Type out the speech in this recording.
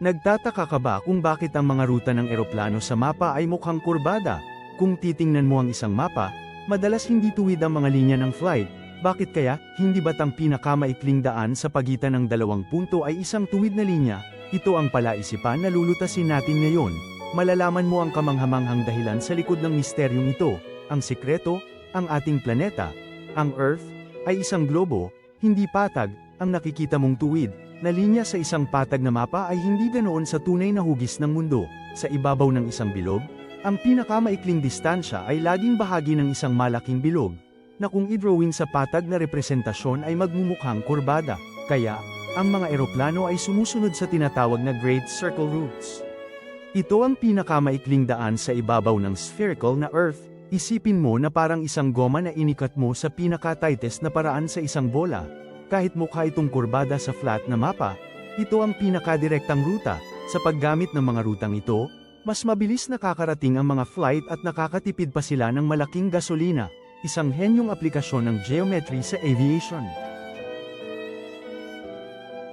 Nagtataka ka ba kung bakit ang mga ruta ng eroplano sa mapa ay mukhang kurbada? Kung titingnan mo ang isang mapa, madalas hindi tuwid ang mga linya ng flight. Bakit kaya? Hindi ba't ang pinakamaikling daan sa pagitan ng dalawang punto ay isang tuwid na linya? Ito ang palaisipan na lulutasin natin ngayon. Malalaman mo ang kamanghamanghang dahilan sa likod ng misteryong ito. Ang sikreto, ang ating planeta, ang Earth, ay isang globo, hindi patag, ang nakikita mong tuwid na linya sa isang patag na mapa ay hindi ganoon sa tunay na hugis ng mundo. Sa ibabaw ng isang bilog, ang pinakamaikling distansya ay laging bahagi ng isang malaking bilog, na kung i-drawing sa patag na representasyon ay magmumukhang kurbada. Kaya, ang mga eroplano ay sumusunod sa tinatawag na Great Circle Routes. Ito ang pinakamaikling daan sa ibabaw ng spherical na Earth. Isipin mo na parang isang goma na inikat mo sa pinaka-tightest na paraan sa isang bola. Kahit mukha itong kurbada sa flat na mapa, ito ang pinakadirektang ruta. Sa paggamit ng mga rutang ito, mas mabilis nakakarating ang mga flight at nakakatipid pa sila ng malaking gasolina. Isang henyong aplikasyon ng geometry sa aviation.